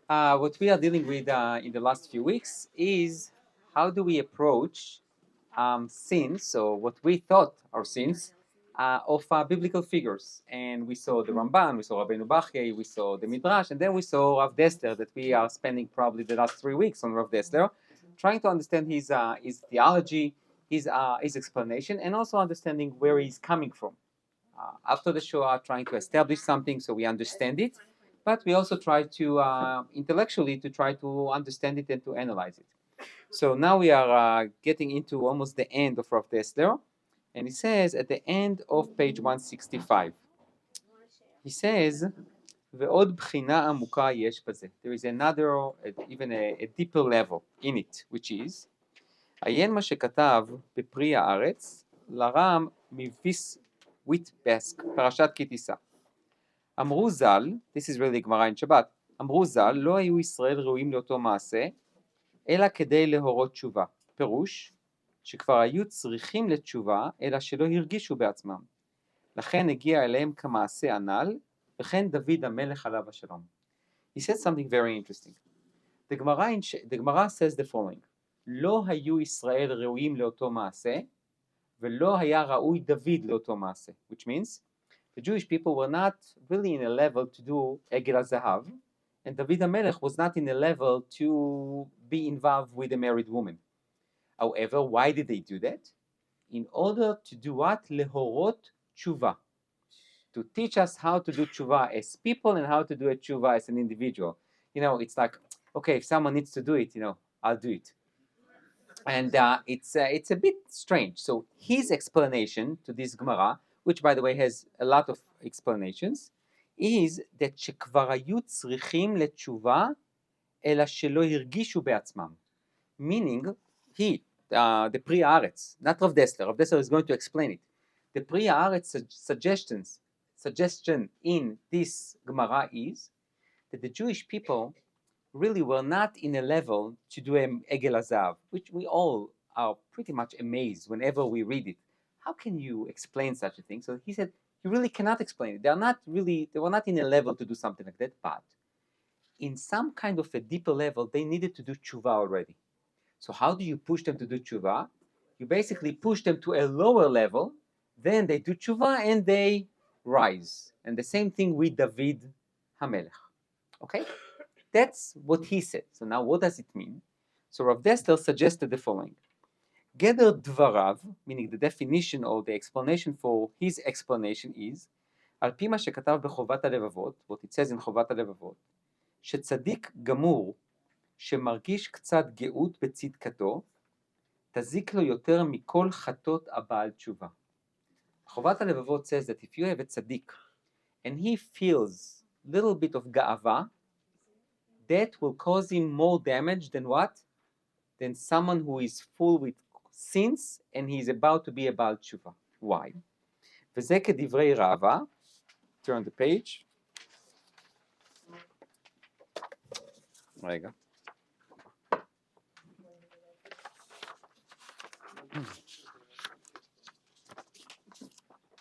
What we are dealing with in the last few weeks is how do we approach sins, so what we thought are sins, of biblical figures. And we saw the Ramban, we saw Rabbeinu Bachye, we saw the Midrash, and then we saw Rav Dessler, that we are spending probably the last 3 weeks on Rav Dessler, trying to understand his theology, his explanation, and also understanding where he's coming from. After the Shoah, trying to establish something so we understand it, but we also try to intellectually to try to understand it and to analyze it. So now we are getting into almost the end of Rav Dessler, and he says at the end of page 165, he says, ועוד בחינה עמוקה יש בזה. There is another, even a deeper level in it, which is, עיין מה שכתב בפרי הארץ, לרם מביס ויטבסק, פרשת כי תישא. אמרו ז"ל, this is really גמרא in שבת, אמרו ז"ל, לא היו ישראל ראויים לאותו מעשה, אלא כדי להורות תשובה. פירוש, שכבר היו צריכים לתשובה, אלא שלא הרגישו בעצמם. לכן הגיע אליהם כמעשה הנ"ל, וכן דוד המלך עליו השלום. He said something very interesting. The Gemara says the following, לא היו ישראל ראויים לאותו מעשה, ולא היה ראוי דוד לאותו מעשה. Which means, the Jewish people were not really in a level to do עגל הזהב, and David HaMelech was not in a level to be involved with a married woman. However, why did they do that? In order to do what? Lehorot tshuva. To teach us how to do tshuva as people and how to do a tshuva as an individual. You know, it's like, okay, if someone needs to do it, you know, I'll do it. And it's a bit strange. So his explanation to this Gemara, which by the way has a lot of explanations, is that שכבר היו צריכים לתשובה, אלא שלא הרגישו בעצמם. Meaning, he, the Pri Haaretz, not Rav Dessler, Rav Dessler is going to explain it. The Pri Haaretz suggestion in this Gemara is that the Jewish people really were not in a level to do a Egel Hazav, which we all are pretty much amazed whenever we read it. How can you explain such a thing? So he said, you really cannot explain it. They were not in a level to do something like that, but in some kind of a deeper level, they needed to do tshuva already. So how do you push them to do tshuva? You basically push them to a lower level, then they do tshuva and they rise. And the same thing with David HaMelech. Okay? That's what he said. So now what does it mean? So Rav Dessler suggested the following. Gather dvarav, meaning the definition or the explanation for his explanation is, על פי מה שכתב בחובת הלבבות, what it says in חובת הלבבות, שצדיק גמור שמרגיש קצת גאות בצדקתו, תזיק לו יותר מכל חטות הבעל תשובה. חובת הלבבות says that if you have a tzaddik and he feels a little bit of ga'ava, that will cause him more damage than what? Than someone who is full with sins and he is about to be a בעל תשובה. Why? וזה כדברי רבא, turn the page. רגע.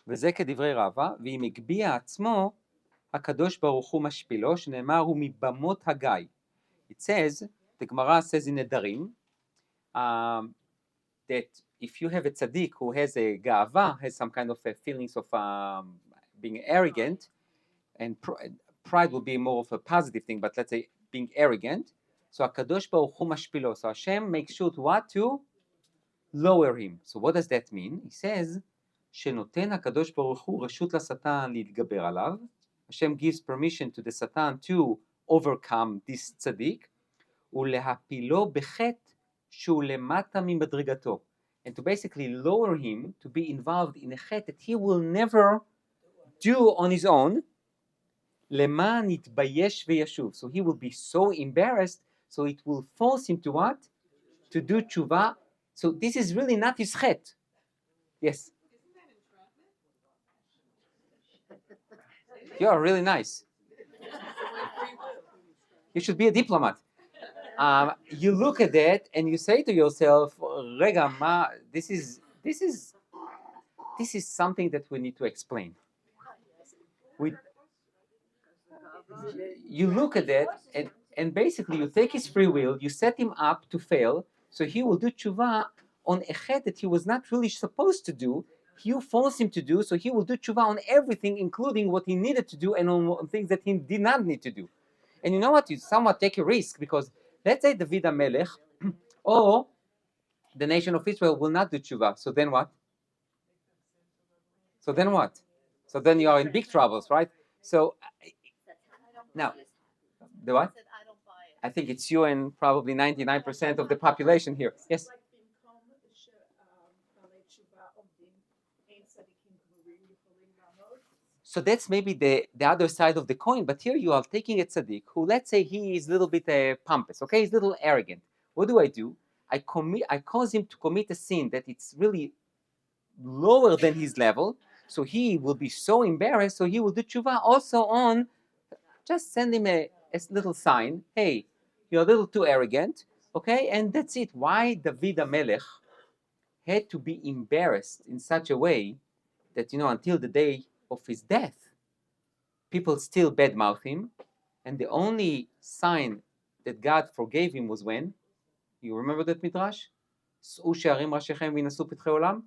וזה כדברי רבא, ואם הגביע עצמו, הקדוש ברוך הוא משפילו, שנאמר הוא מבמות הגיא. It says, the Gemara says in Nedarim, that if you have a tzaddik who has a ga'ava, has some kind of a feelings of being arrogant, and pride will be more of a positive thing, but let's say being arrogant, so HaKadosh Baruch Hu mashpilo, so Hashem makes sure to what? To lower him. So what does that mean? He says, שנותן הקדוש ברוך הוא רשות לשטן להתגבר עליו, Hashem gives permission to the Satan to overcome this tzaddik, ולהפילו בחטא שהוא למטה ממדרגתו, and to basically lower him to be involved in a chet that he will never do on his own, למען יתבייש וישוב, so he will be so embarrassed, so it will force him to what? To do tshuva. So this is really not his chet. Yes? You are really nice. You should be a diplomat. You look at that and you say to yourself, "Rega, ma, this is something that we need to explain." You look at that and basically you take his free will, you set him up to fail, so he will do tshuva on a chet that he was not really supposed to do. You force him to do, so he will do tshuva on everything, including what he needed to do and on things that he did not need to do. And you know what? You somewhat take a risk, because let's say David HaMelech or the nation of Israel will not do tshuva. So then what? So then what? So then you are in big troubles, right? So now, the what? I think it's you and probably 99% of the population here. Yes? So that's maybe the other side of the coin, but here you are taking a tzaddik who, let's say he is a little bit pompous, okay? He's a little arrogant. What do? I cause him to commit a sin that it's really lower than his level, so he will be so embarrassed, so he will do tshuva also on, just send him a little sign, hey, you're a little too arrogant, okay? And that's it. Why David HaMelech had to be embarrassed in such a way that, until the day of his death, people still badmouth him, and the only sign that God forgave him was when? You remember that midrash? שאו שערים ראשיכם וינשאו פתחי עולם?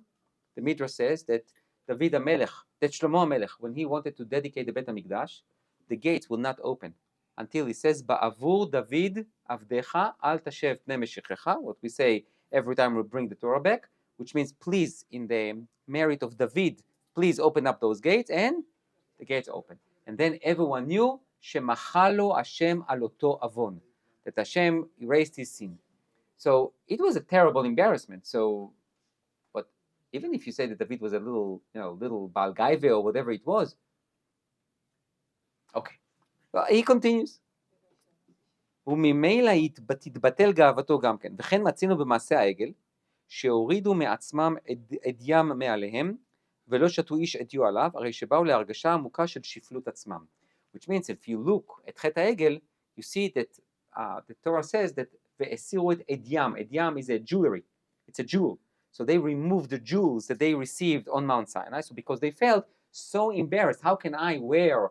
The midrash says that David HaMelech, that Shlomo HaMelech, when he wanted to dedicate the Bet HaMikdash, the gates will not open until he says, Ba'avur David avdecha al tashev pnei meshichecha, what we say every time we bring the Torah back, which means please, in the merit of David, please open up those gates, and the gates open. And then everyone knew shemachalo Hashem aloto avon, that Hashem erased his sin. So it was a terrible embarrassment. So, but even if you say that David was a little, little Baal Gaive or whatever it was, okay. Well, he continues. וממילא תתבטל גאוותו גם כן. וכן מצינו במעשה העגל, שהורידו מעצמם אדיים מעליהם, ולא שתו איש אדיו עליו, הרי שבאו להרגשה עמוקה של שפלות עצמם. Which means if you look at חטא העגל, you see that the Torah says that והסירו את אדיים. אדיים is a jewelry. It's a jewel. So they removed the jewels that they received on Mount Sinai. So because they felt so embarrassed, how can I wear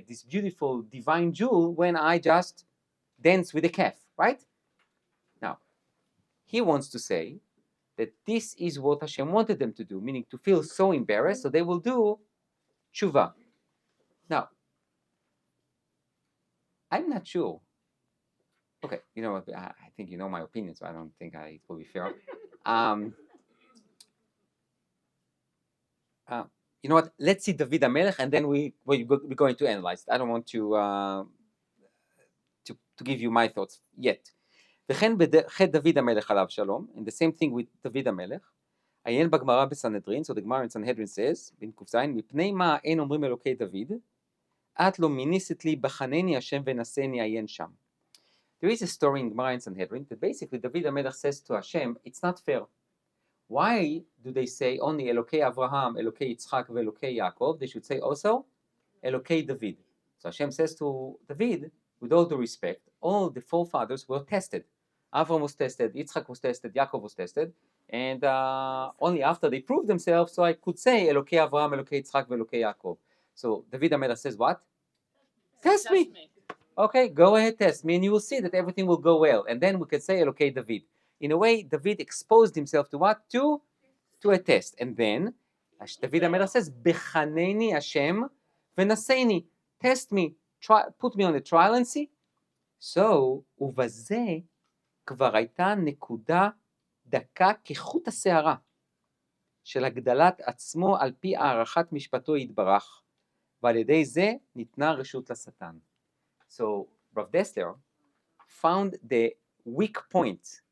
this beautiful divine jewel when I just dance with a calf, right? Now, he wants to say that this is what Hashem wanted them to do, meaning to feel so embarrassed, so they will do tshuva. Now, I'm not sure. Okay, you know what? I think you know my opinion, so I don't think it will be fair. You know what? Let's see David HaMelech, and then we're going to analyze it. I don't want to give you my thoughts yet. וכן בחטא דוד המלך עליו שלום, and the same thing with דוד המלך, עיין בגמרא בסנהדרין, so the Gemara in Sanhedrin says, בק"ז, מפני מה אין אומרים אלוקי דוד, את לא מיניסת לי בחנני השם ונשני עיין שם. There is a story in Gemara in Sanhedrin that basically David HaMelech says to Hashem, it's not fair. Why do they say only Elokei Avraham, Elokei Yitzchak, Elokei Yaakov? They should say also Elokei David. So Hashem says to David, with all due respect, all the forefathers were tested. Avraham was tested, Yitzchak was tested, Yaakov was tested, and only after they proved themselves, so I could say Elokei Avraham, Elokei Yitzchak, Elokei Yaakov. So David HaMelech says what? Test me. Okay, go ahead, test me, and you will see that everything will go well. And then we can say Elokei David. In a way, David exposed himself to what? To a test. And then David HaMelech says, Bechaneni Hashem v'naseni. Test me, put me on a trial and see. So, ובזה כבר הייתה נקודה דקה כחוט השערה של הגדלת עצמו על פי הערכת משפטו יתברך, ועל ידי זה ניתנה רשות לשטן. So, Rav Dessler found the weak point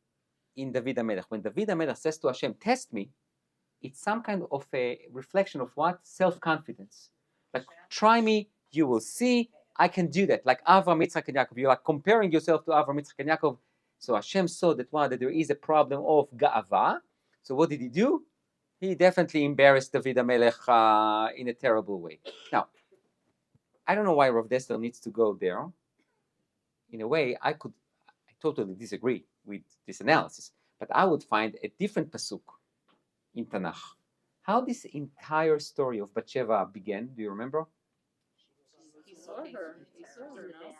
in David HaMelech. When David HaMelech says to Hashem, test me, it's some kind of a reflection of what? Self-confidence. Like, try me, you will see, I can do that. Like Avraham, Yitzchak, and Yaakov. You're like comparing yourself to Avraham, Yitzchak, and Yaakov. So Hashem saw that there is a problem of ga'ava. So what did he do? He definitely embarrassed David HaMelech in a terrible way. Now, I don't know why Rav Dessler needs to go there. In a way, I totally disagree with this analysis, but I would find a different pasuk in Tanakh. How this entire story of Bathsheba began, do you remember? He saw her. No?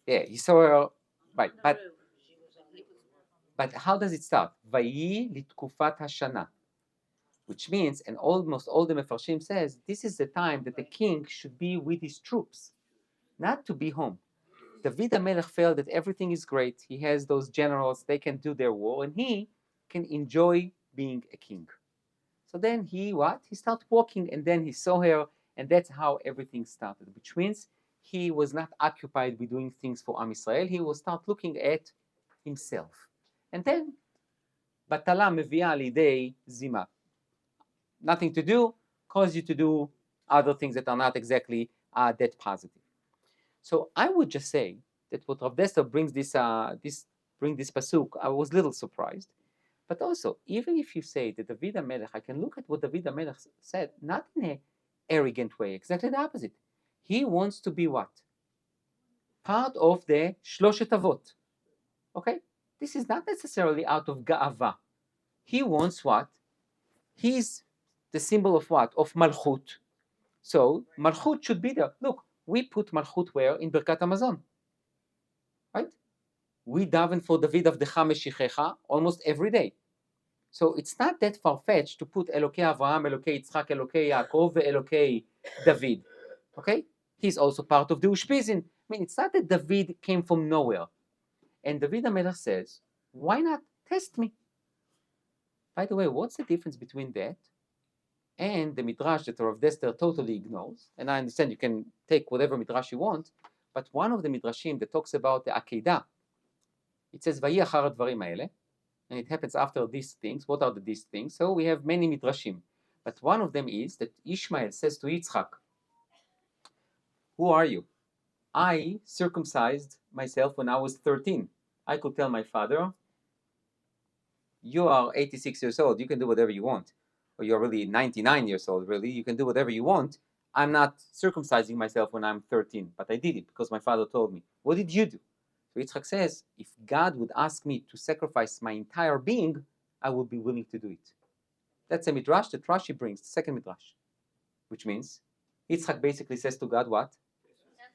Yeah, he saw her, right, but how does it start? Vayi litkufat hashana, which means, and almost all the Mefarshim says, this is the time that the king should be with his troops, not to be home. David HaMelech felt that everything is great. He has those generals, they can do their war, and he can enjoy being a king. So then he what? He started walking, and then he saw her, and that's how everything started, which means he was not occupied with doing things for Am Yisrael. He will start looking at himself. And then, Batala mevi'a lidei zima. Nothing to do, cause you to do other things that are not exactly that positive. So I would just say that what Rav Dessler brings this pasuk, I was a little surprised. But also, even if you say that David HaMelech, I can look at what David HaMelech said, not in an arrogant way, exactly the opposite. He wants to be what? Part of the Shloshet Avot. Okay? This is not necessarily out of Ga'ava. He wants what? He's the symbol of what? Of Malchut. So, Malchut should be there. Look, we put Malchut where? In Birkat Hamazon. Right? We daven for David Avdecha Meshichecha almost every day. So it's not that far-fetched to put Elokei Avraham, Elokei Yitzchak, Elokei Yaakov, Elokei David. Okay? He's also part of the Ushpizin. I mean, it's not that David came from nowhere. And David HaMelech says, why not test me? By the way, what's the difference between that and the Midrash that Rav Dessler totally ignores? And I understand you can take whatever Midrash you want, but one of the Midrashim that talks about the Akedah, it says, Vayi achar advarim haele, and it happens after these things. What are these things? So we have many midrashim, but one of them is that Ishmael says to Yitzchak, who are you? I circumcised myself when I was 13. I could tell my father, you are 86 years old, you can do whatever you want. Or you're really 99 years old, really, you can do whatever you want. I'm not circumcising myself when I'm 13, but I did it because my father told me. What did you do? So Yitzchak says, if God would ask me to sacrifice my entire being, I would be willing to do it. That's a midrash that Rashi brings, the second midrash, which means Yitzchak basically says to God, what?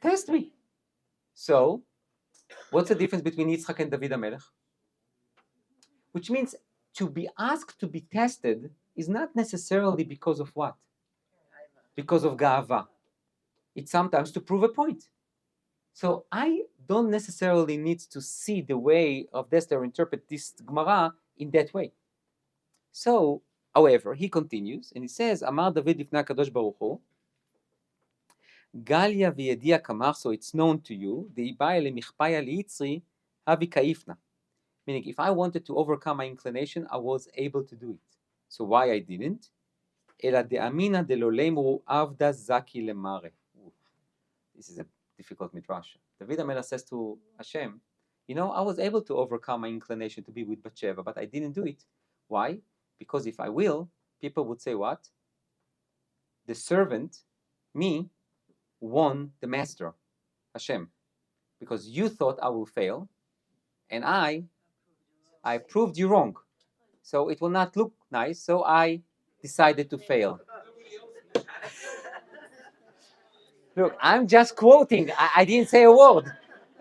Test me. So, what's the difference between Yitzchak and David HaMelech? Which means to be asked to be tested is not necessarily because of what? Because of Ga'ava. It's sometimes to prove a point. So I don't necessarily need to see the way of Dessler interpret this Gemara in that way. So, however, he continues and he says, Amar David lifnei HaKadosh Baruch Hu, Galia v'yedia kamach, so it's known to you, de'ibaya lemichpaya liyitzri havi kaifna. Meaning, if I wanted to overcome my inclination, I was able to do it. So why I didn't? Ela de'amina delolemu avda zaki lemare. This is a difficult midrash. David HaMelech says to Hashem, I was able to overcome my inclination to be with Bathsheba, but I didn't do it. Why? Because if I will, people would say what? The servant, me, won the master, Hashem. Because you thought I will fail, and I proved you wrong. So it will not look nice, so I decided to fail. Look, I'm just quoting. I didn't say a word.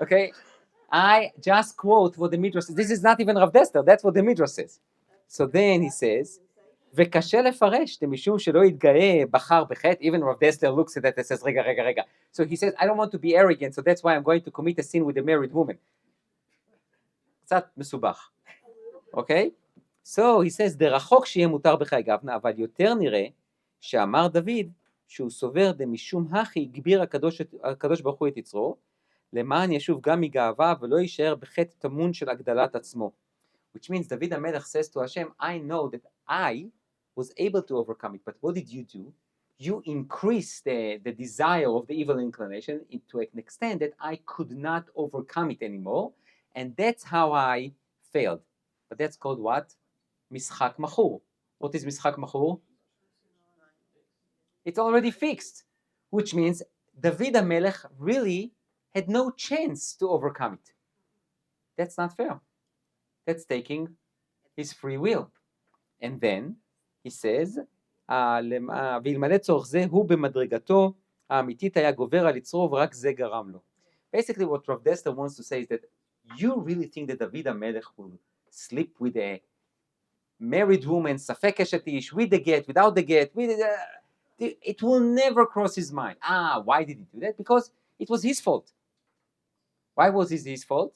Okay? I just quote what the Midrash says. This is not even Rav Dessler, that's what the Midrash says. So then he says, וקשה לפרש, משום שלא יתגאה בחר בחטא. Even Rav Dessler looks at that and says, רגע. So he says, I don't want to be arrogant, so that's why I'm going to commit a sin with a married woman. קצת מסובך. Okay? So he says, דרחוק שיהיה מותר בחי גבנה, אבל יותר נראה שאמר דוד, שהוא סובר דמשום הכי הגביר הקדוש ברוך הוא את יצרו, למען ישוב גם מגאווה ולא יישאר בחטא טמון של הגדלת עצמו. Which means David HaMelech says to Hashem, I know that I was able to overcome it, but what did you do? You increased the desire of the evil inclination to an extent that I could not overcome it anymore, and that's how I failed. But that's called what? Mishchak Machur. What is Mishchak Machur? It's already fixed, which means David HaMelech really had no chance to overcome it. That's not fair. That's taking his free will. And then he says, ואלמלא צורך זה הוא במדרגתו האמיתית היה גובר על יצרו ורק זה גרם לו. Basically, what Rav Dessler wants to say is that you really think that David HaMelech will sleep with a married woman, safek eshet ish, with the get, without the get, it will never cross his mind. Why did he do that? Because it was his fault. Why was it his fault?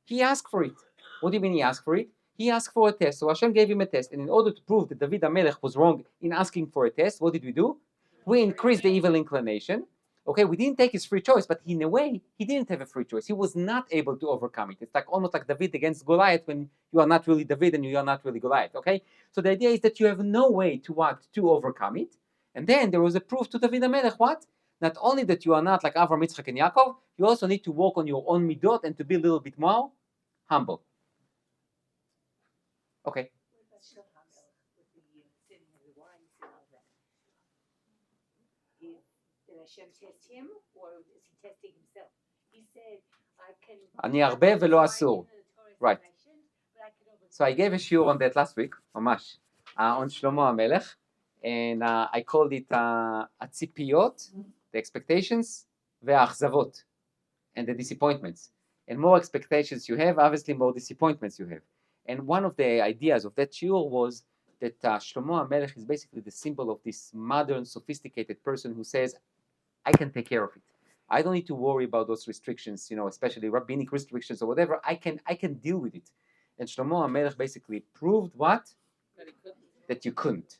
He asked for it. What do you mean he asked for it? He asked for a test. So Hashem gave him a test. And in order to prove that David HaMelech was wrong in asking for a test, what did we do? We increased the evil inclination. Okay, we didn't take his free choice, but in a way, he didn't have a free choice. He was not able to overcome it. It's like almost like David against Goliath when you are not really David and you are not really Goliath. Okay, so the idea is that you have no way to overcome it. And then there was a proof to David HaMelech. What? Not only that you are not like Avraham, Yitzchak, and Yaakov, you also need to work on your own midot and to be a little bit more humble. Okay. Did Hashem test him, or is he testing himself? He said, I can... אני הרבה ולא אסור. Right. So I gave a shiur on that last week, ממש, on Shlomo HaMelech, and I called it הציפיות, the expectations, והאכזבות, and the disappointments. And more expectations you have, obviously more disappointments you have. And one of the ideas of that shiur was that Shlomo HaMelech is basically the symbol of this modern, sophisticated person who says, I can take care of it. I don't need to worry about those restrictions, especially rabbinic restrictions or whatever. I can deal with it. And Shlomo HaMelech basically proved what? That you couldn't.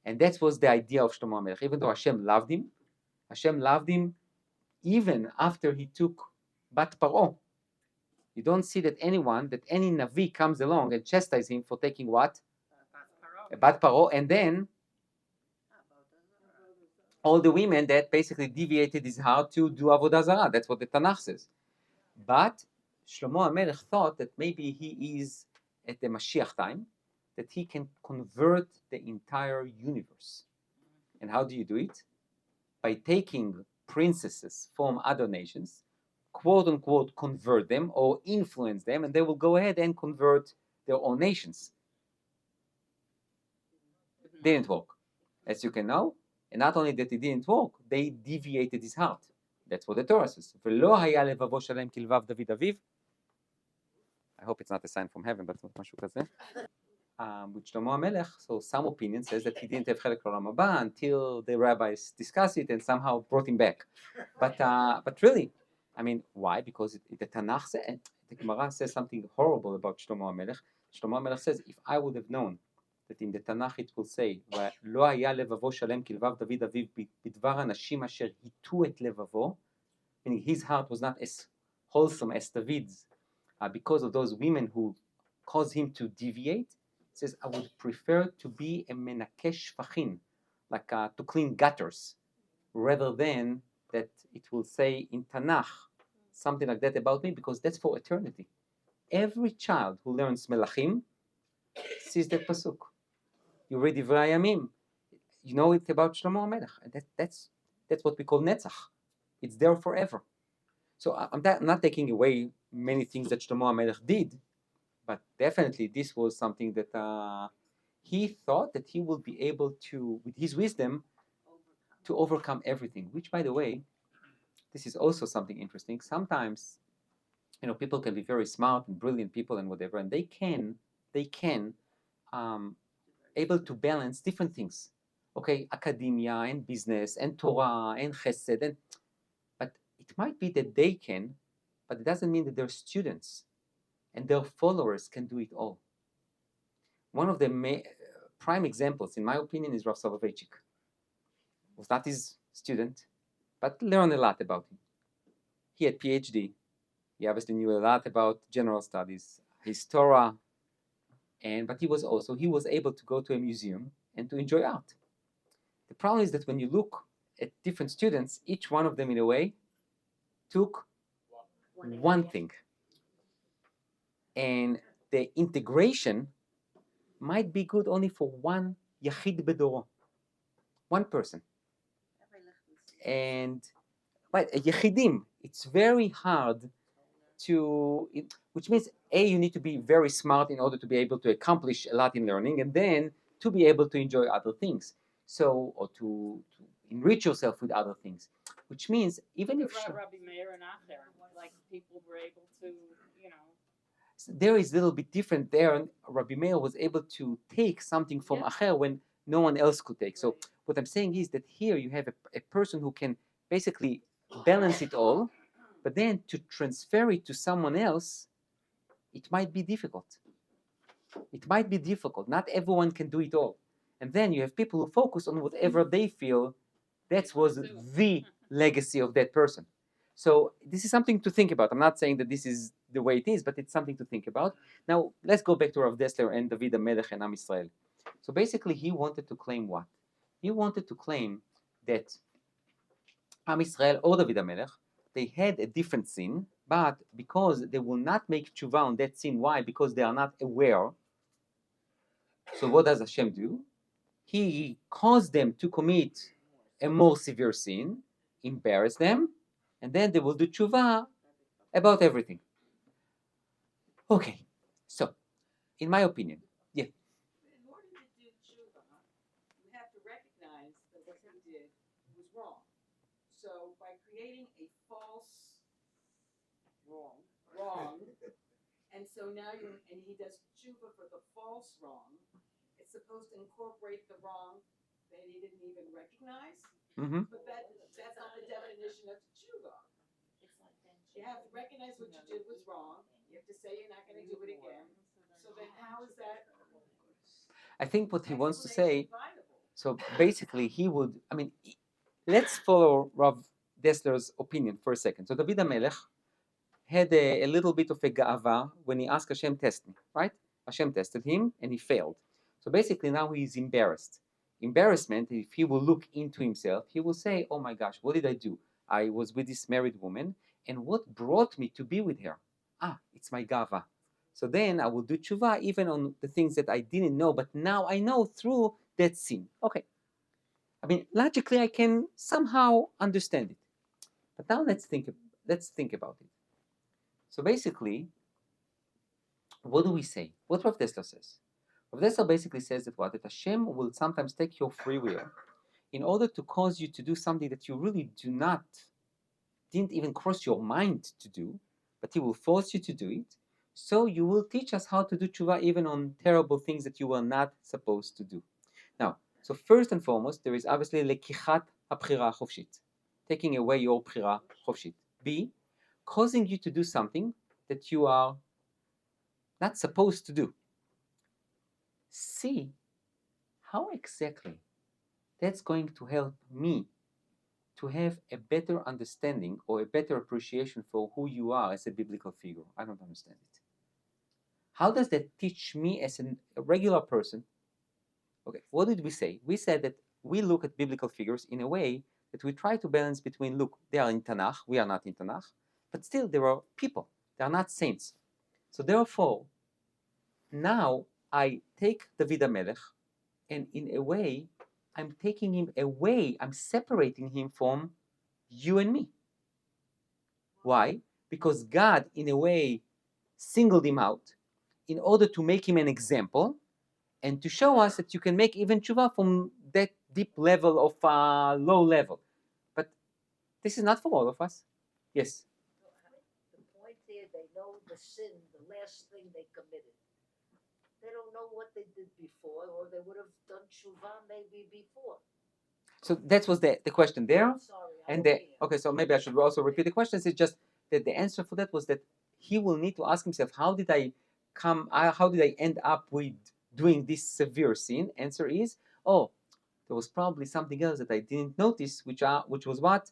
And that was the idea of Shlomo HaMelech. Even though Hashem loved him even after he took Bat Paro. You don't see that any Navi comes along and chastises him for taking what? Bat Paro, and then all the women that basically deviated his heart to do Avodah Zarah. That's what the Tanakh says. But Shlomo HaMelech thought that maybe he is at the Mashiach time, that he can convert the entire universe. And how do you do it? By taking princesses from other nations, quote unquote, convert them or influence them, and they will go ahead and convert their own nations. Didn't work, as you can know. And not only that it didn't work, they deviated his heart. That's what the Torah says. ולא היה לבבו שלם כלבב דוד אביו. I hope it's not a sign from heaven, but משהו כזה. With Shlomo HaMelech, so some opinion says that he didn't have חלק לעולם הבא until the rabbis discussed it and somehow brought him back. But really, I mean, why? Because the Tanakh says, and the Gemara says something horrible about Shlomo HaMelech. Shlomo HaMelech says, if I would have known that in the Tanakh it will say, לא היה לבבו שלם כלבב דוד אביו בדבר אנשים אשר הטו את לבבו, meaning his heart was not as wholesome as David's, because of those women who caused him to deviate. It says, I would prefer to be a menakesh shfachin, like to clean gutters, rather than that it will say in Tanakh something like that about me, because that's for eternity. Every child who learns Melachim sees that pasuk. You read Divrei Hayamim, you know it about Shlomo HaMelech. That's what we call Netzach. It's there forever. So I'm not taking away many things that Shlomo HaMelech did, but definitely this was something that he thought that he will be able to, with his wisdom, to overcome everything. Which, by the way, this is also something interesting. Sometimes, people can be very smart and brilliant people and whatever, and they can able to balance different things. Okay, academia and business and Torah and Chesed, but it might be that they can, but it doesn't mean that their students and their followers can do it all. One of the prime examples, in my opinion, is Rav Soloveitchik. Was not his student, but learned a lot about him. He had PhD. He obviously knew a lot about general studies, his Torah, but he was able to go to a museum and to enjoy art. The problem is that when you look at different students, each one of them, in a way, took one thing. And the integration might be good only for one yachid bedoro, one person. And yachidim, it's very hard which means you need to be very smart in order to be able to accomplish a lot in learning, and then to be able to enjoy other things. So, or to enrich yourself with other things, which means even if Rabbi Meir and Acher. like people were able to, There is a little bit different there, and Rabbi Meir was able to take something from Acher when no one else could take. So what I'm saying is that here you have a person who can basically balance it all, but then to transfer it to someone else, it might be difficult. It might be difficult. Not everyone can do it all. And then you have people who focus on whatever they feel that was the legacy of that person. So this is something to think about. I'm not saying that this is the way it is, but it's something to think about. Now, let's go back to Rav Dessler and David HaMelech and Am Yisrael. So basically, he wanted to claim what? He wanted to claim that Am Yisrael or David HaMelech, they had a different sin, but because they will not make tshuva on that sin, why? Because they are not aware. So what does Hashem do? He caused them to commit a more severe sin, embarrass them, and then they will do tshuva about everything. Okay, so in my opinion, yeah. In order to do tshuva, you have to recognize that what you did was wrong. So by creating a false wrong, and so now he does tshuva for the false wrong. It's supposed to incorporate the wrong that he didn't even recognize. Mm-hmm. But that's not the definition of tshuva. You have to recognize what you did was wrong. You have to say you're not going to do it again. So then how is that? I think what he wants to say, so basically he would, let's follow Rav Dessler's opinion for a second. So David HaMelech had a little bit of a ga'ava when he asked Hashem, test me, right? Hashem tested him and he failed. So basically now he is embarrassed. Embarrassment, if he will look into himself, he will say, oh my gosh, what did I do? I was with this married woman, and what brought me to be with her? It's my ga'ava. So then I will do tshuva even on the things that I didn't know, but now I know through that sin. Okay. Logically I can somehow understand it. But now let's think about it. So basically, what do we say? What Rav Dessler says? Rav Dessler basically says that what? That Hashem will sometimes take your free will in order to cause you to do something that you really didn't even cross your mind to do, but He will force you to do it. So you will teach us how to do tshuva even on terrible things that you were not supposed to do. Now, so first and foremost, there is obviously lekichat habchira chofshit, taking away your bchira chofshit. B, causing you to do something that you are not supposed to do. C, how exactly that's going to help me to have a better understanding or a better appreciation for who you are as a biblical figure? I don't understand it. How does that teach me as a regular person? Okay, what did we say? We said that we look at biblical figures in a way that we try to balance between, look, they are in Tanakh, we are not in Tanakh, but still there are people, they are not saints. So therefore, now I take David HaMelech, and in a way, I'm taking him away, I'm separating him from you and me. Why? Because God, in a way, singled him out in order to make him an example and to show us that you can make even tshuva from that deep level of low level. But this is not for all of us. Yes? The point there, they know the sin, the last thing they committed. They don't know what they did before, or they would have done tshuva maybe before. So that was the question there. I'm sorry. And okay, so maybe I should also repeat the question. It's just that the answer for that was that he will need to ask himself, how did I end up with doing this severe sin? Answer is, there was probably something else that I didn't notice, which was what?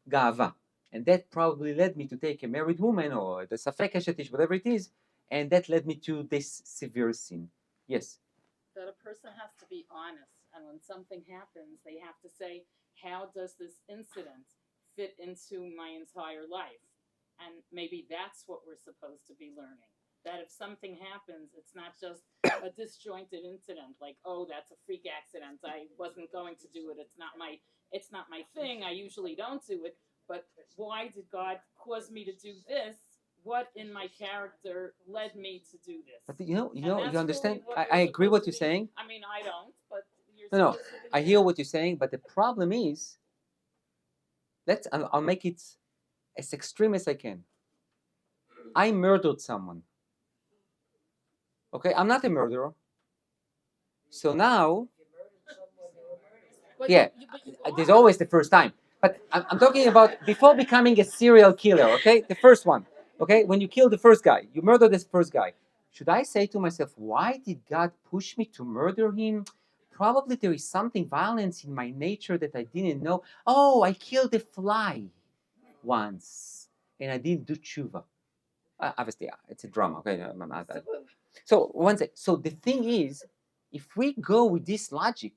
Gava. And that probably led me to take a married woman or the safek hashetish, whatever it is, and that led me to this severe sin. Yes? That a person has to be honest, and when something happens, they have to say, how does this incident fit into my entire life? And maybe that's what we're supposed to be learning. That if something happens, it's not just a disjointed incident, like, that's a freak accident, I wasn't going to do it, it's not my thing, I usually don't do it, but why did God cause me to do this? What in my character led me to do this? But you understand? Really I agree what you're saying. I mean, I don't, but you're No, supposed to. I hear what you're saying, but the problem is, I'll make it as extreme as I can. I murdered someone. Okay, I'm not a murderer. So now, But yeah, there's always the first time. But I'm talking about before becoming a serial killer, okay? The first one, okay? When you kill the first guy, you murder this first guy. Should I say to myself, why did God push me to murder him? Probably there is something violence in my nature that I didn't know. Oh, I killed a fly once and I didn't do tshuva. Obviously, it's a drama, okay? So, one sec. So the thing is, if we go with this logic,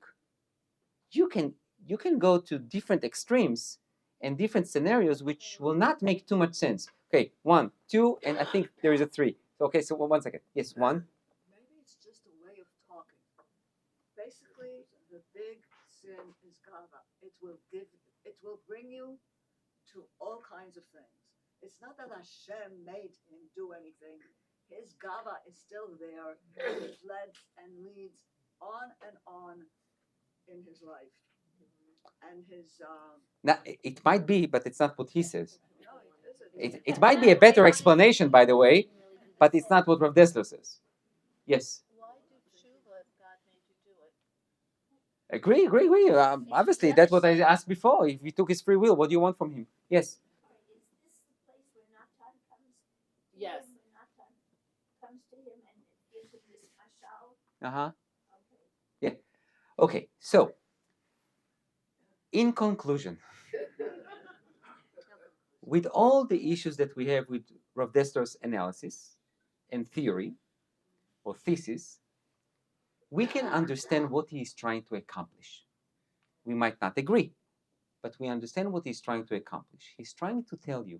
you can go to different extremes and different scenarios which will not make too much sense. Okay, 1, 2, and I think there is a 3. Okay, so 1 second. Yes, 1. Maybe it's just a way of talking. Basically, the big sin is gava. It will bring you to all kinds of things. It's not that Hashem made him do anything. His gava is still there. It led and leads on and on in his life. And his Now, it might be, but it's not what he says. no, it isn't. It might be a better explanation, by the way, but it's not what Rav Dessler says. Yes. Why do tshuva if God made you do it? Agree. Obviously, that's what I asked before. If he took his free will, what do you want from him? Yes. Is this the place where Natan comes? Yes. When Natan comes to him and gives him this mashal? Uh-huh. Okay. Okay, so in conclusion, with all the issues that we have with Rav Dessler's analysis and theory or thesis, we can understand what he is trying to accomplish. We might not agree, but we understand what he's trying to accomplish. He's trying to tell you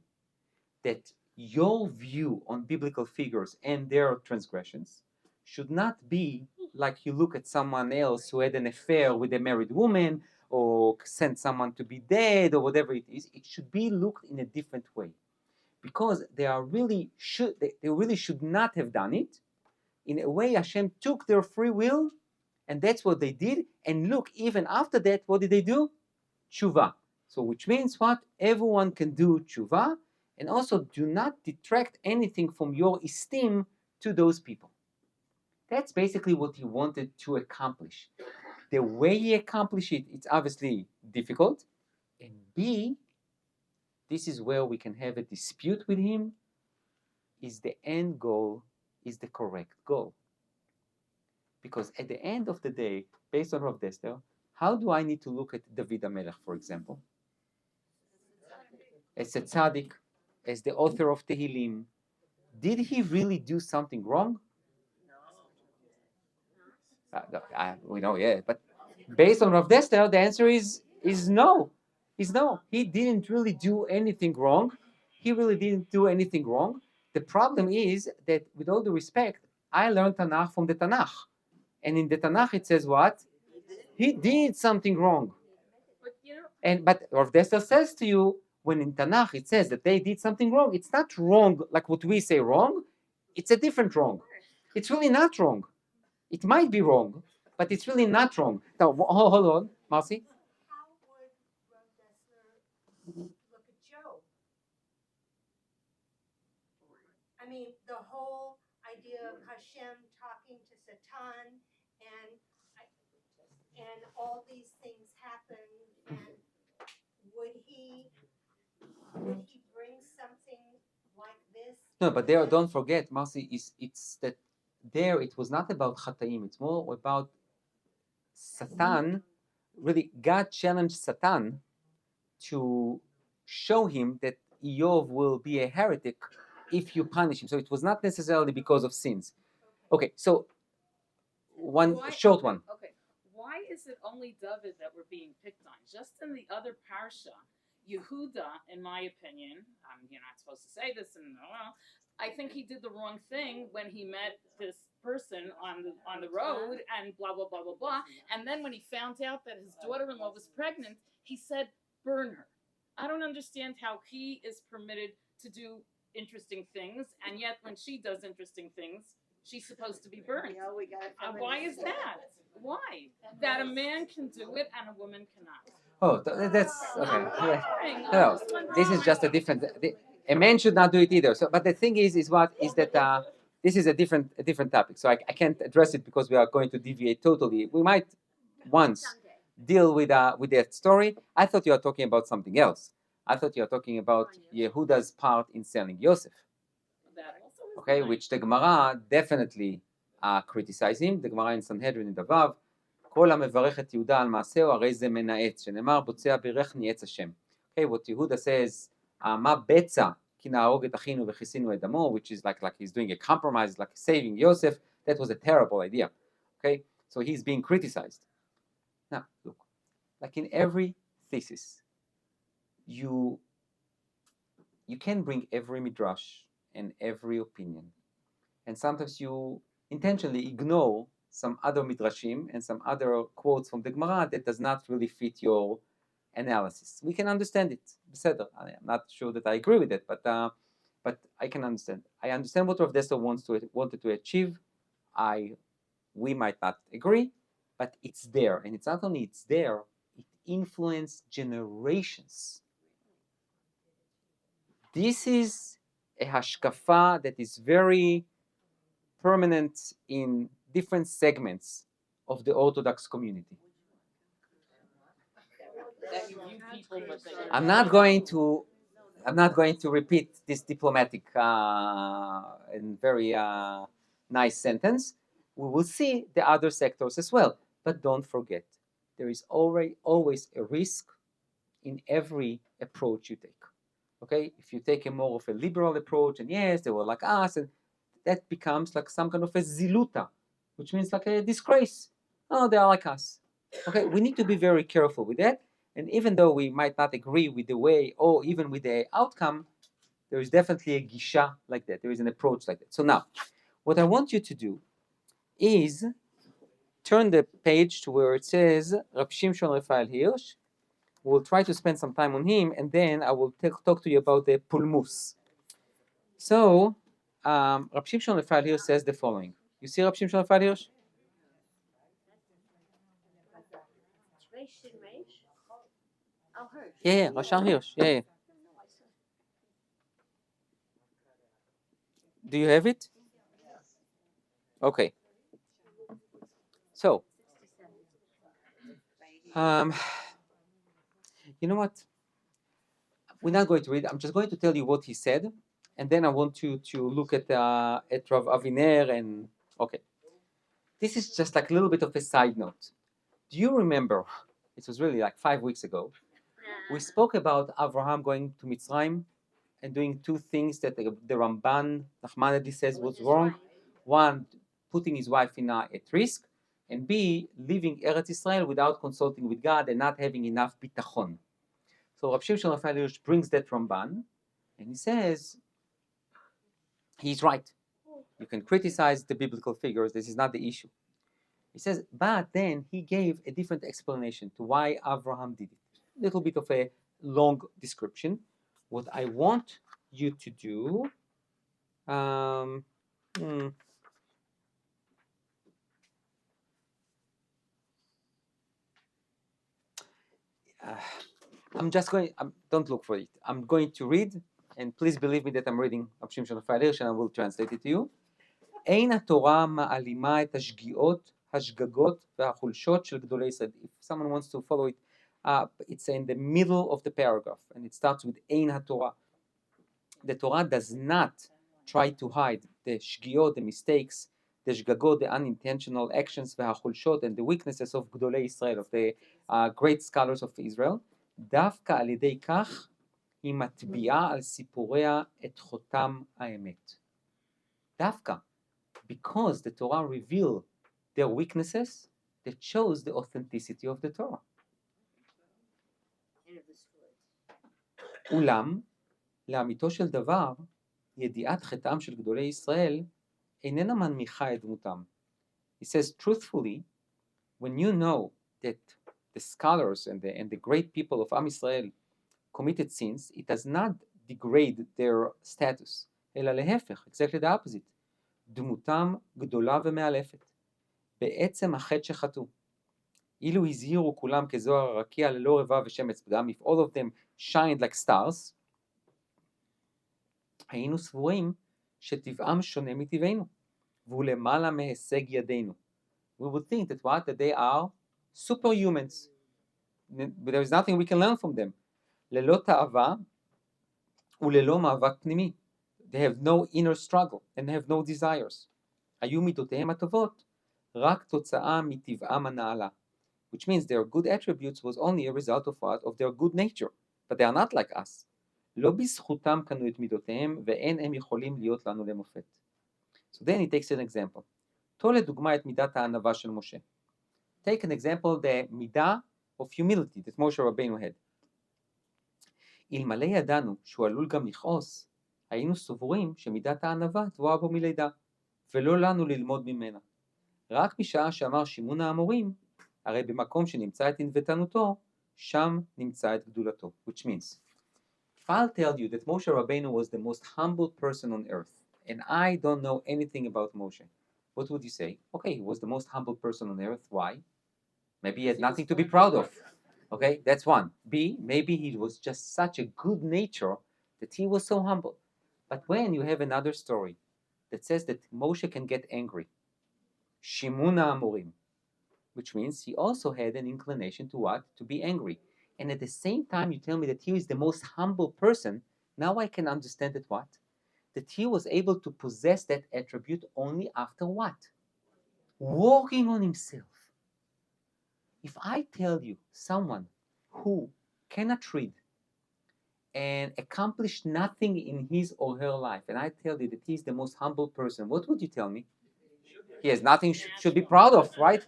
that your view on biblical figures and their transgressions should not be like you look at someone else who had an affair with a married woman or sent someone to be dead or whatever it is. It should be looked in a different way, because they really should not have done it. In a way, Hashem took their free will, and that's what they did. And look, even after that, what did they do? Tshuva. So which means what? Everyone can do tshuva, and also do not detract anything from your esteem to those people. That's basically what he wanted to accomplish. The way he accomplished it, it's obviously difficult. And B, this is where we can have a dispute with him. Is the end goal is the correct goal? Because at the end of the day, based on Rav Dessler, how do I need to look at David HaMelech, for example? As a tzaddik, as the author of Tehillim, did he really do something wrong? We know, yeah, but based on Rav Dessler, the answer is no. He didn't really do anything wrong. He really didn't do anything wrong. The problem is that, with all due respect, I learned Tanakh from the Tanakh. And in the Tanakh it says what? He did something wrong. But Rav Dessler says to you, when in Tanakh it says that they did something wrong, it's not wrong like what we say wrong. It's a different wrong. It's really not wrong. It might be wrong, but it's really not wrong. Now, hold on, Marcy. How would Rav Dessler look at Job? I mean, the whole idea of Hashem talking to Satan and all these things happen, and would he bring something like this? No, but there, don't forget, Marcy, it's that there it was not about Chataim. It's more about Satan. Really, God challenged Satan to show him that Eov will be a heretic if you punish him. So it was not necessarily because of sins. Okay, so short one. Okay, why is it only David that we're being picked on? Just in the other parsha, Yehuda, in my opinion, you're not supposed to say this, and well, I think he did the wrong thing when he met this person on the road and blah blah blah blah blah. And then when he found out that his daughter-in-law was pregnant, he said, "Burn her." I don't understand how he is permitted to do interesting things, and yet when she does interesting things, she's supposed to be burned. You know, we got Why is that? Why? That a man can do it and a woman cannot. Oh, that's okay. Wondering, No, I'm just this is just a different. A man should not do it either. So, but the thing is what is that this is a different topic. So I can't address it because we are going to deviate totally. We might once deal with that story. I thought you are talking about something else. I thought you are talking about Yehuda's part in selling Yosef. That also is Okay, nice. which the Gemara definitely criticize him. The Gemara in Sanhedrin in Davav, כל המברך את יהודה על מעשהו הרי זה מנאץ, שנאמר בוצע בירך ניאץ השם. Okay, what Yehuda says, מה בצע כי נהרוג את אחינו וכיסינו את דמו, which is like he's doing a compromise, like saving Yosef. That was a terrible idea. Okay, so he's being criticized. Now, look, like in every thesis, you can bring every midrash and every opinion, and sometimes you intentionally ignore some other midrashim and some other quotes from the Gemara that does not really fit your analysis. We can understand it. Beseder. I'm not sure that I agree with it, but I can understand. I understand what Rav Dessler wanted to achieve. We might not agree, but it's there, and it's not only it's there; it influenced generations. This is a hashkafa that is very permanent in different segments of the Orthodox community. That you view people, but that you're I'm not going to repeat this diplomatic and very nice sentence. We will see the other sectors as well, but don't forget, there is always a risk in every approach you take. Okay, if you take a more of a liberal approach, and yes, they were like us, and that becomes like some kind of a ziluta, which means like a disgrace. Oh, they are like us. Okay, we need to be very careful with that. And even though we might not agree with the way or even with the outcome, there is definitely a gisha like that. There is an approach like that. So now, what I want you to do is turn the page to where it says Rab Shimshon Raphael Hirsch. We'll try to spend some time on him, and then I will talk to you about the pulmus. So, Rab Shimshon Raphael Hirsch says the following. You see Rab Shimshon Raphael Hirsch? Oh, Hirsch. Yeah, Rasham Hirsch. Yeah. Do you have it? Okay. So, you know what? We're not going to read. I'm just going to tell you what he said, and then I want you to look at Rav Aviner and okay. This is just like a little bit of a side note. Do you remember? It was really like 5 weeks ago. We spoke about Abraham going to Mitzrayim and doing two things that the Ramban Nachmanides says was wrong. One, putting his wife at risk, and B, leaving Eretz Israel without consulting with God and not having enough bitachon. So Rav Shimshon Raphael Hirsch brings that Ramban, and he says he's right. You can criticize the biblical figures. This is not the issue. He says, but then he gave a different explanation to why Abraham did it. A little bit of a long description. What I want you to do, I'm just going, don't look for it. I'm going to read, and please believe me that I'm reading Rab Shimshon Raphael Hirsch, and I will translate it to you. אין התורה מעלימה את השגיאות, השגגות והחולשות של גדולי ישראל. If someone wants to follow it, it's in the middle of the paragraph, and it starts with אין התורה. The Torah does not try to hide the shgiot, the mistakes, the shgagot, the unintentional actions, והחולשות, and the weaknesses of גדולי ישראל, of the great scholars of Israel. דווקא על ידי כך היא מטביעה על סיפוריה את חותם האמת. דווקא. Because the Torah revealed their weaknesses, that shows the authenticity of the Torah. אולם, לאמיתו של דבר, ידיעת חטאם של גדולי ישראל איננה מנמיכה את דמותם. He says, truthfully, when you know that the scholars and the great people of Am Israel committed sins, it does not degrade their status, אלא להפך, exactly the opposite. דמותם גדולה ומאלפת. בעצם החטא שחטאו. אילו הזהירו כולם כזוהר הרקיע ללא רבב ושמץ פגם, if all of them shined like stars, היינו סבורים שטבעם שונה מטבענו, והוא למעלה מהישג ידינו. We would think that what? That they are superhumans. There is nothing we can learn from them. ללא תאווה וללא מאבק פנימי. They have no inner struggle and have no desires. היו מידותיהם הטובות רק תוצאה מטבעם הנעלה. Which means their good attributes was only a result of what? Of their good nature. But they are not like us. לא בזכותם קנו את מידותיהם, ואין הם יכולים להיות לנו למופת. So then he takes an example. תור לדוגמה את מידת הענווה של משה. Take an example, the מידה of humility that Moshe Rabbeinu had. אלמלא ידענו שהוא עלול גם לכעוס, היינו סוברים שמידת הענווה טבועה בו מלידה, ולא לנו ללמוד ממנה. רק בשעה שאמר שימון האמורים, הרי במקום שנמצא את ענוותנותו, שם נמצא את גדולתו. Which means, if I'll tell you that Moshe Rabbeinu was the most humble person on earth, and I don't know anything about Moshe, what would you say? Okay, he was the most humble person on earth. Why? Maybe he had nothing to be proud of. Okay, that's one. B, maybe he was just such a good nature that he was so humble. But when you have another story that says that Moshe can get angry, Shimun Amorim, which means he also had an inclination to what? To be angry. And at the same time, you tell me that he is the most humble person. Now I can understand that what? That he was able to possess that attribute only after what? Working on himself. If I tell you someone who cannot read and accomplish nothing in his or her life, and I tell you that he's the most humble person, what would you tell me? He has nothing should be proud of, right?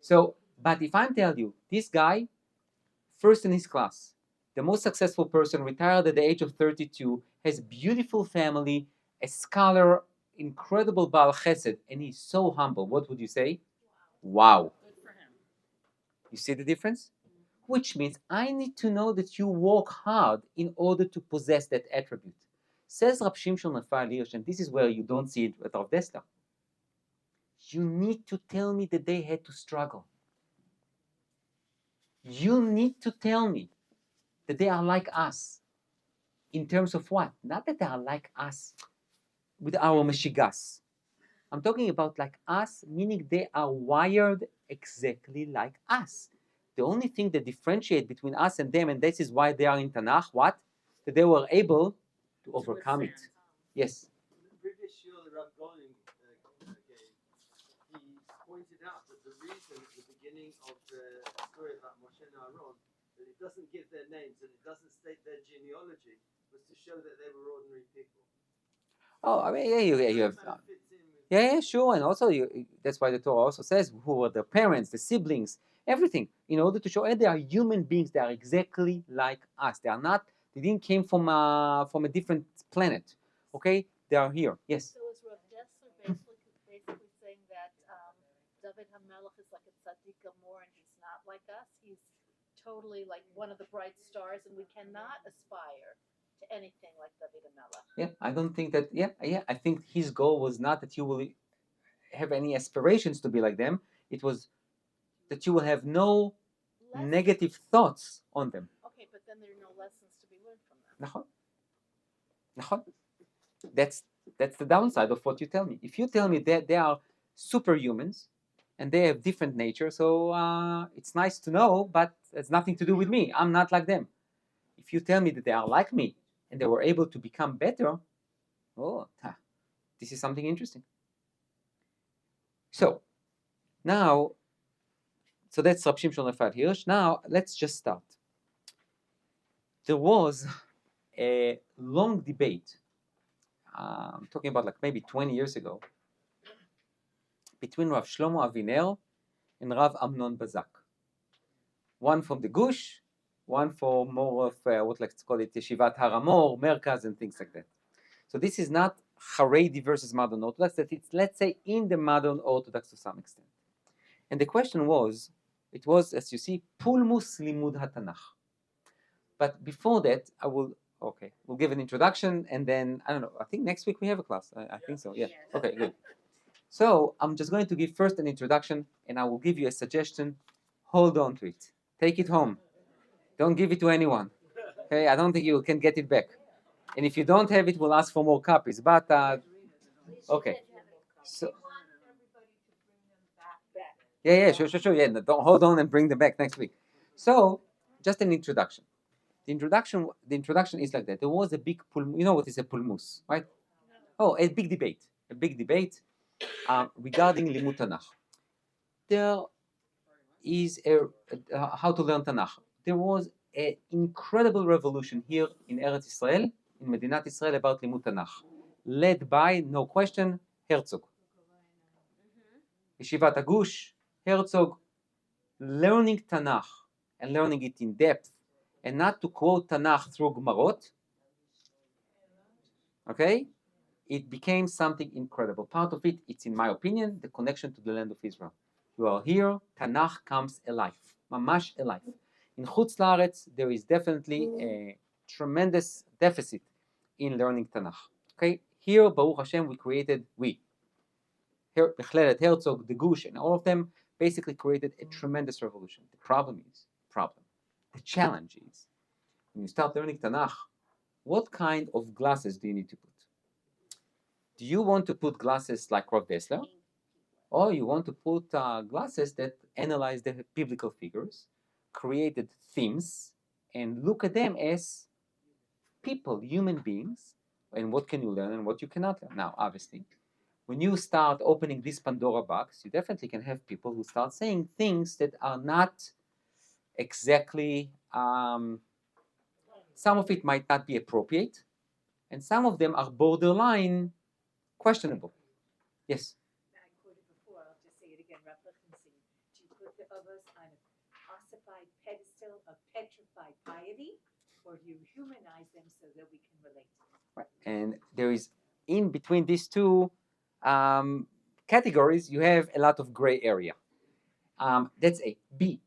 So, but if I tell you, this guy, first in his class, the most successful person, retired at the age of 32, has beautiful family, a scholar, incredible Baal Chesed, and he's so humble, what would you say? Wow. Good for him. You see the difference? Which means I need to know that you work hard in order to possess that attribute. Says Rab Shimshon Raphael Hirsch, and this is where you don't see it with Rav Dessler. You need to tell me that they had to struggle. You need to tell me that they are like us. In terms of what? Not that they are like us with our meshigas. I'm talking about like us, meaning they are wired exactly like us. The only thing that differentiates between us and them, and this is why they are in Tanakh, what? That they were able to overcome it. Yes. The previous shiur that Rav Golding gave, he pointed out that the reason at the beginning of the story about Moshe and Aaron, that it doesn't give their names and it doesn't state their genealogy, was to show that they were ordinary people. Oh, I mean, you have. That fits in with Yeah, sure. And also, that's why the Torah also says who were the parents, the siblings, everything, in order to show they are human beings. They are exactly like us. They are not. They didn't came from a different planet. Okay, they are here. Yes. So is Rav Dessler basically saying that David HaMelech is like a tzaddik gamor and he's not like us? He's totally like one of the bright stars, and we cannot aspire to anything like David HaMelech. Yeah, I don't think that. Yeah. I think his goal was not that you will have any aspirations to be like them. It was that you will have no negative thoughts on them. Okay, but then there are no lessons to be learned from them. Nachon. That's the downside of what you tell me. If you tell me that they are superhumans and they have different nature, so it's nice to know, but it's nothing to do with me. I'm not like them. If you tell me that they are like me and they were able to become better, this is something interesting. So now, that's Rab Shimshon Raphael Hirsch. Now let's just start. There was a long debate, I'm talking about like maybe 20 years ago, between Rav Shlomo Aviner and Rav Amnon Bazak. One from the Gush, one for more of let's call it Yeshivat Haramor, Merkaz, and things like that. So this is not Haredi versus modern Orthodox, that it's, let's say, in the modern Orthodox to some extent. And the question was, it was, as you see, Pulmus Limud HaTanach. But before that, we'll give an introduction, and then, I don't know, I think next week we have a class. I think so, yeah. Okay, good. So I'm just going to give first an introduction, and I will give you a suggestion. hold on to it. Take it home. Don't give it to anyone. Okay, I don't think you can get it back. And if you don't have it, we'll ask for more copies. But okay, so yeah, sure. Yeah, no, don't hold on and bring them back next week. So, just an introduction. The introduction is like that. There was a big you know what is a pulmus, right? Oh, a big debate regarding limud Tanakh. There is how to learn Tanakh. There was an incredible revolution here in Eretz Israel, in Medinat Israel, about limud Tanakh, led by, no question, Herzog. Yeshivat Agush, Herzog, learning Tanakh and learning it in depth, and not to quote Tanakh through Gemarot, okay? It became something incredible. Part of it, it's in my opinion, the connection to the land of Israel. You are here, Tanakh comes alive, mamash alive. In Chutz La'aretz, there is definitely a tremendous deficit in learning Tanakh. Okay, here, Baruch Hashem, here, Bechlelet, Herzog, the Gush, and all of them basically created a tremendous revolution. The challenge is, when you start learning Tanakh, what kind of glasses do you need to put? Do you want to put glasses like Rav Dessler, or you want to put glasses that analyze the biblical figures, created themes, and look at them as people, human beings, and what can you learn and what you cannot learn? Now, obviously, when you start opening this Pandora box, you definitely can have people who start saying things that are not exactly, some of it might not be appropriate, and some of them are borderline questionable. Yes? I quoted before, I'll just say it again, Rav Lichtenstein. Do you put the others on a ossified pedestal of petrified piety, or do you humanize them so that we can relate to them? Right. And there is, in between these two categories, you have a lot of gray area. That's A. B.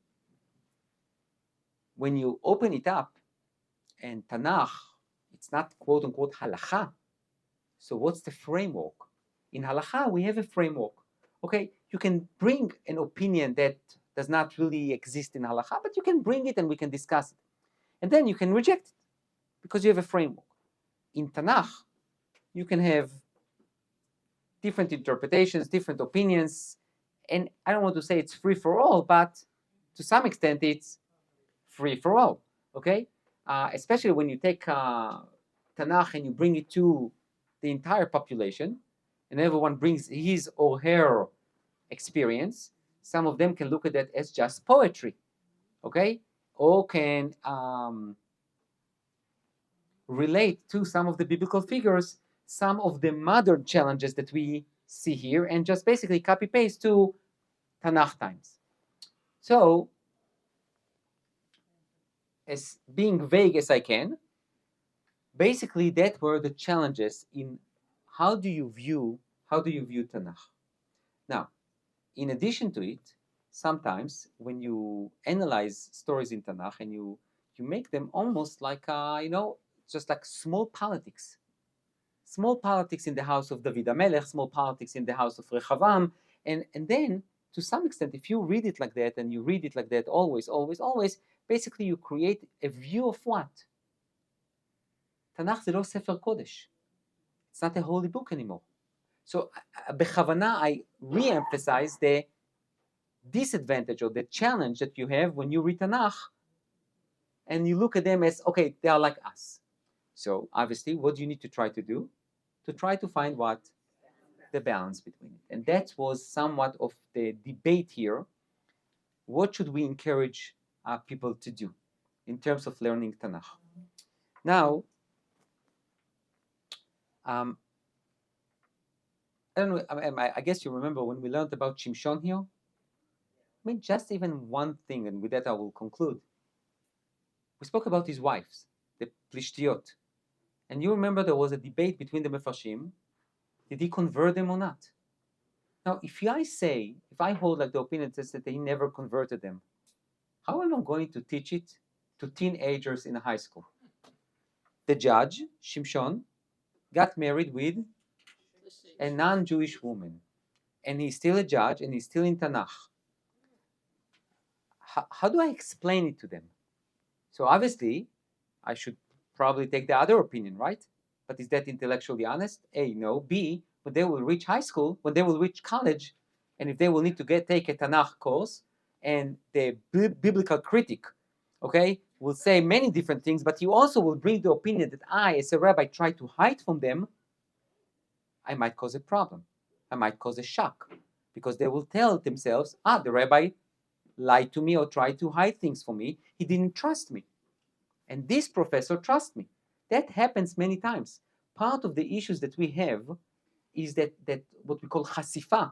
When you open it up, and Tanakh, it's not quote unquote halacha. So what's the framework? In halacha, we have a framework. Okay, you can bring an opinion that does not really exist in halacha, but you can bring it and we can discuss it. And then you can reject it because you have a framework. In Tanakh, you can have different interpretations, different opinions, and I don't want to say it's free for all, but to some extent it's free for all. Okay, especially when you take Tanakh and you bring it to the entire population, and everyone brings his or her experience. Some of them can look at that as just poetry, okay, or can relate to some of the biblical figures, some of the modern challenges that we see here, and just basically copy paste to Tanakh times. So, as being vague as I can, basically that were the challenges in how do you view Tanakh. Now, in addition to it, sometimes when you analyze stories in Tanakh and you make them almost like just like small politics in the house of David HaMelech, small politics in the house of Rechavam, and then to some extent, if you read it like that and you read it like that always, basically you create a view of what? Tanakh is not Sefer Kodesh. It's not a holy book anymore. So, בכוונה, I re-emphasize the disadvantage or the challenge that you have when you read Tanakh and you look at them as, okay, they are like us. So, obviously, what do you need to try to do? To try to find what? The balance between it. And that was somewhat of the debate here. What should we encourage people to do in terms of learning Tanakh? Now, I don't know, I guess you remember when we learned about Shimshon here? I mean, just even one thing, and with that I will conclude. We spoke about his wives, the Plishtiot. And you remember there was a debate between the Mefarshim. Did he convert them or not? Now, if I hold like the opinion that says that he never converted them, how am I going to teach it to teenagers in a high school? The judge, Shimshon, got married with a non-Jewish woman. And he's still a judge and he's still in Tanakh. how do I explain it to them? So obviously, I should probably take the other opinion, right? But is that intellectually honest? A, no. B, when they will reach high school, when they will reach college, and if they will need to take a Tanakh course, and the biblical critic, okay, will say many different things, but he also will bring the opinion that I, as a rabbi, try to hide from them, I might cause a problem. I might cause a shock, because they will tell themselves, the rabbi lied to me or tried to hide things from me. He didn't trust me. And this professor trusts me. That happens many times. Part of the issues that we have is that what we call chasifa,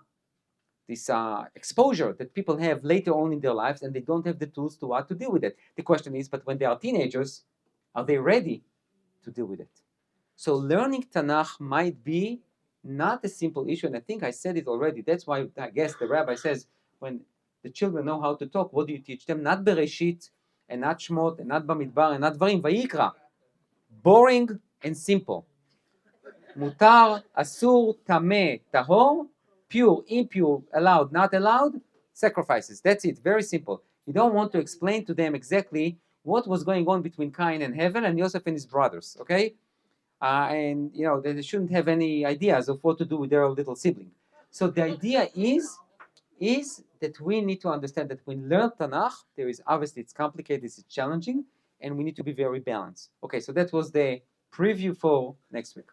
this exposure that people have later on in their lives, and they don't have the tools to deal with it. The question is, but when they are teenagers, are they ready to deal with it? So learning Tanakh might be not a simple issue, and I think I said it already. That's why I guess the rabbi says, when the children know how to talk, what do you teach them? Not Bereshit, and not Shmot, and not Bamidbar, and not Dvarim, Vayikra. Boring and simple. Mutar, Asur, Tameh, Tahor, pure, impure, allowed, not allowed, sacrifices. That's it, very simple. You don't want to explain to them exactly what was going on between Cain and Hevel and Yosef and his brothers, okay? And they shouldn't have any ideas of what to do with their little sibling. So the idea is that we need to understand that when we learn Tanakh, there is obviously it's complicated, it's challenging, and we need to be very balanced. Okay, so that was the preview for next week.